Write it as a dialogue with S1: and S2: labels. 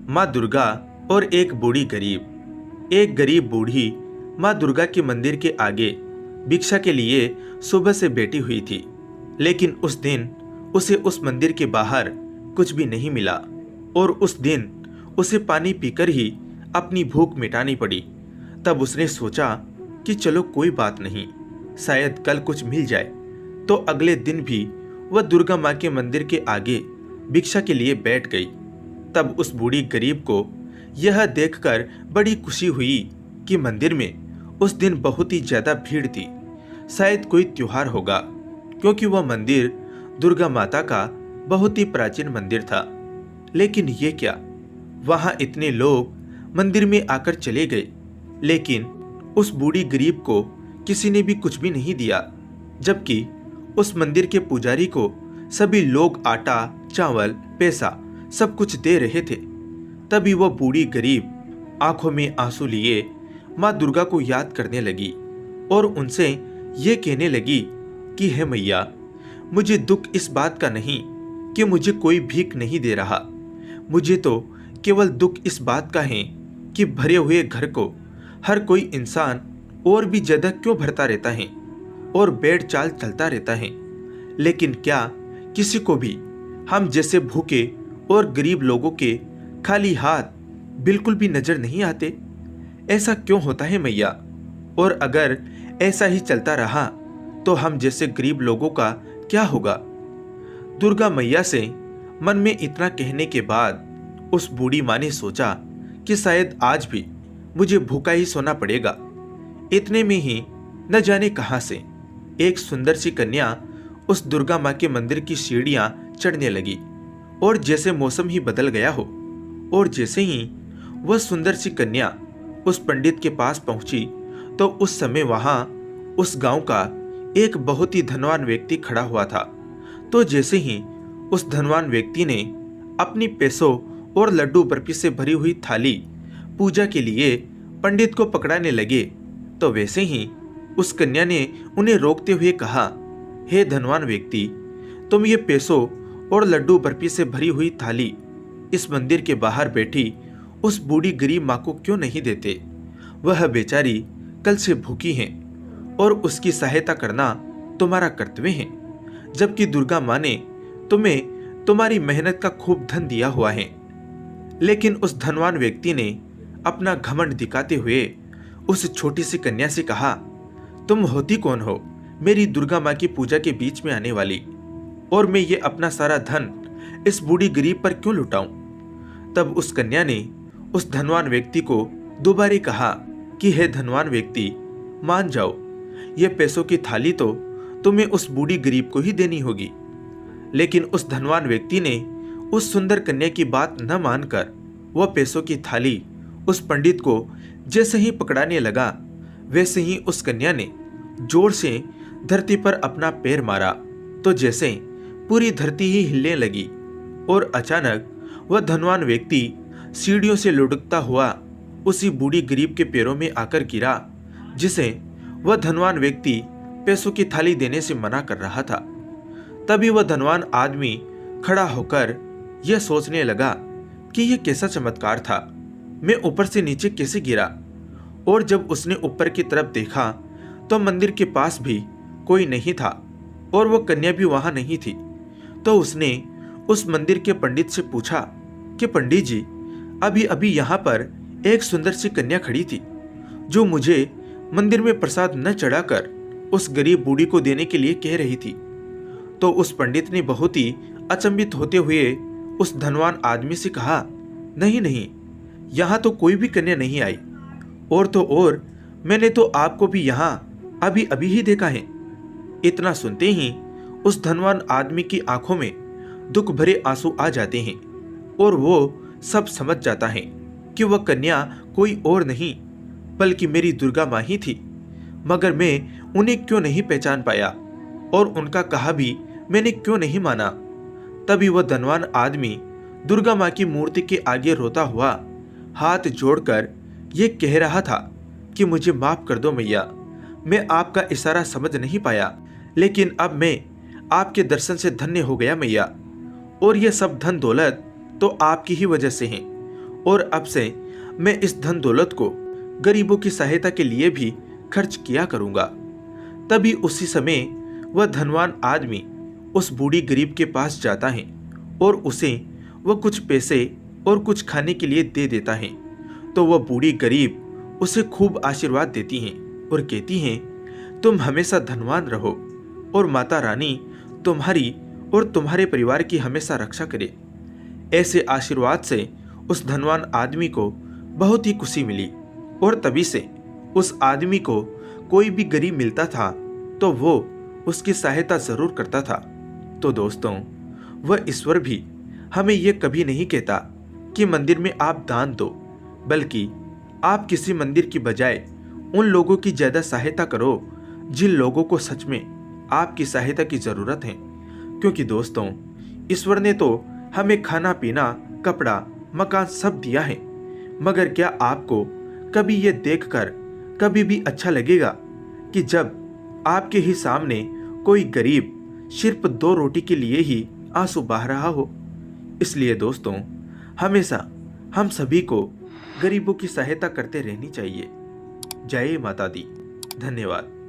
S1: माँ दुर्गा और एक बूढ़ी गरीब। एक गरीब बूढ़ी माँ दुर्गा के मंदिर के आगे भिक्षा के लिए सुबह से बैठी हुई थी, लेकिन उस दिन उसे उस मंदिर के बाहर कुछ भी नहीं मिला और उस दिन उसे पानी पीकर ही अपनी भूख मिटानी पड़ी। तब उसने सोचा कि चलो कोई बात नहीं, शायद कल कुछ मिल जाए। तो अगले दिन भी वह दुर्गा माँ के मंदिर के आगे भिक्षा के लिए बैठ गई। तब उस बूढ़ी गरीब को यह देखकर बड़ी खुशी हुई कि मंदिर में उस दिन बहुत ही ज्यादा भीड़ थी, शायद कोई त्योहार होगा, क्योंकि वह मंदिर दुर्गा माता का बहुत ही प्राचीन मंदिर था। लेकिन ये क्या, वहां इतने लोग मंदिर में आकर चले गए, लेकिन उस बूढ़ी गरीब को किसी ने भी कुछ भी नहीं दिया, जबकि उस मंदिर के पुजारी को सभी लोग आटा, चावल, पैसा सब कुछ दे रहे थे। तभी वह बूढ़ी गरीब आंखों में आंसू लिए माँ दुर्गा को याद करने लगी और उनसे ये कहने लगी कि हे मैया, मुझे दुख इस बात का नहीं कि मुझे कोई भीख नहीं दे रहा, मुझे तो केवल दुख इस बात का है कि भरे हुए घर को हर कोई इंसान और भी ज्यादा क्यों भरता रहता है और बेड़ चाल चलता रहता है, लेकिन क्या किसी को भी हम जैसे भूखे और गरीब लोगों के खाली हाथ बिल्कुल भी नजर नहीं आते? ऐसा क्यों होता है मैया? और अगर ऐसा ही चलता रहा तो हम जैसे गरीब लोगों का क्या होगा? दुर्गा मैया से मन में इतना कहने के बाद उस बूढ़ी माँ ने सोचा कि शायद आज भी मुझे भूखा ही सोना पड़ेगा। इतने में ही न जाने कहां से एक सुंदर सी कन्या उस दुर्गा माँ के मंदिर की सीढ़ियां चढ़ने लगी और जैसे मौसम ही बदल गया हो, और जैसे ही वह सुंदर सी कन्या उस पंडित के पास पहुंची तो उस समय वहां उस गांव का एक बहुत ही धनवान व्यक्ति खड़ा हुआ था। तो जैसे ही उस धनवान व्यक्ति ने अपनी पैसों और लड्डू बर्फी से भरी हुई थाली पूजा के लिए पंडित को पकड़ाने लगे, तो वैसे ही उस कन्या ने उन्हें रोकते हुए कहा, हे धनवान व्यक्ति, तुम ये पैसों और लड्डू बर्फी से भरी हुई थाली इस मंदिर के बाहर बैठी उस बूढ़ी गरीब माँ को क्यों नहीं देते? वह बेचारी कल से भूखी है और उसकी सहायता करना तुम्हारा कर्तव्य है, जबकि दुर्गा माँ ने तुम्हें तुम्हारी मेहनत का खूब धन दिया हुआ है। लेकिन उस धनवान व्यक्ति ने अपना घमंड दिखाते हुए उस छोटी सी कन्या से कहा, तुम होती कौन हो मेरी दुर्गा माँ की पूजा के बीच में आने वाली, और मैं ये अपना सारा धन इस बूढ़ी गरीब पर क्यों लुटाऊं? तब उस कन्या ने उस धनवान व्यक्ति को दोबारा कहा कि हे धनवान व्यक्ति, मान जाओ, ये पैसों की थाली तो तुम्हें उस बूढ़ी गरीब को ही देनी होगी। लेकिन उस धनवान व्यक्ति ने उस सुंदर कन्या की बात न मानकर वह पैसों की थाली उस पंडित को जैसे ही पकड़ाने लगा, वैसे ही उस कन्या ने जोर से धरती पर अपना पैर मारा, तो जैसे पूरी धरती ही हिलने लगी और अचानक वह धनवान व्यक्ति सीढ़ियों से लुढ़कता हुआ उसी बूढ़ी गरीब के पैरों में आकर गिरा, जिसे वह धनवान व्यक्ति पैसों की थाली देने से मना कर रहा था। तभी वह धनवान आदमी खड़ा होकर यह सोचने लगा कि यह कैसा चमत्कार था, मैं ऊपर से नीचे कैसे गिरा? और जब उसने ऊपर की तरफ देखा तो मंदिर के पास भी कोई नहीं था और वह कन्या भी वहां नहीं थी। तो उसने उस मंदिर के पंडित से पूछा कि पंडित जी, अभी अभी यहाँ पर एक सुंदर सी कन्या खड़ी थी जो मुझे मंदिर में प्रसाद न चढ़ाकर उस गरीब बूढ़ी को देने के लिए कह रही थी। तो उस पंडित ने बहुत ही अचंभित होते हुए उस धनवान आदमी से कहा, नहीं नहीं, यहाँ तो कोई भी कन्या नहीं आई, और तो और मैंने तो आपको भी यहाँ अभी अभी ही देखा है। इतना सुनते ही उस धनवान आदमी की आंखों में दुख भरे आंसू आ जाते हैं और वो सब समझ जाता है कि वह कन्या कोई और नहीं बल्कि मेरी दुर्गा माँ ही थी, मगर मैं उन्हें क्यों नहीं पहचान पाया और उनका कहा भी मैंने क्यों नहीं माना। तभी वह धनवान आदमी दुर्गा माँ की मूर्ति के आगे रोता हुआ हाथ जोड़कर ये कह रहा था कि मुझे माफ कर दो मैया, मैं आपका इशारा समझ नहीं पाया, लेकिन अब मैं आपके दर्शन से धन्य हो गया मैया, और ये सब धन दौलत तो आपकी ही वजह से है, और अब से मैं इस धन दौलत को गरीबों की सहायता के लिए भी खर्च किया करूंगा। तभी उसी समय वह धनवान आदमी उस बूढ़ी गरीब के पास जाता है और उसे वह कुछ पैसे और कुछ खाने के लिए दे देता है। तो वह बूढ़ी गरीब उसे खूब आशीर्वाद देती हैं और कहती हैं, तुम हमेशा धनवान रहो और माता रानी तुम्हारी और तुम्हारे परिवार की हमेशा रक्षा करे। ऐसे आशीर्वाद से उस धनवान आदमी को बहुत ही खुशी मिली और तभी से उस आदमी को कोई भी गरीब मिलता था तो वो उसकी सहायता जरूर करता था। तो दोस्तों, वह ईश्वर भी हमें यह कभी नहीं कहता कि मंदिर में आप दान दो, बल्कि आप किसी मंदिर की बजाय उन लोगों की ज्यादा सहायता करो जिन लोगों को सच में आपकी सहायता की जरूरत है। क्योंकि दोस्तों, ईश्वर ने तो हमें खाना पीना कपड़ा मकान सब दिया है, मगर क्या आपको कभी ये देखकर कभी भी अच्छा लगेगा कि जब आपके ही सामने कोई गरीब सिर्फ 2 रोटी के लिए ही आंसू बहा रहा हो? इसलिए दोस्तों, हमेशा हम सभी को गरीबों की सहायता करते रहनी चाहिए। जय माता दी। धन्यवाद।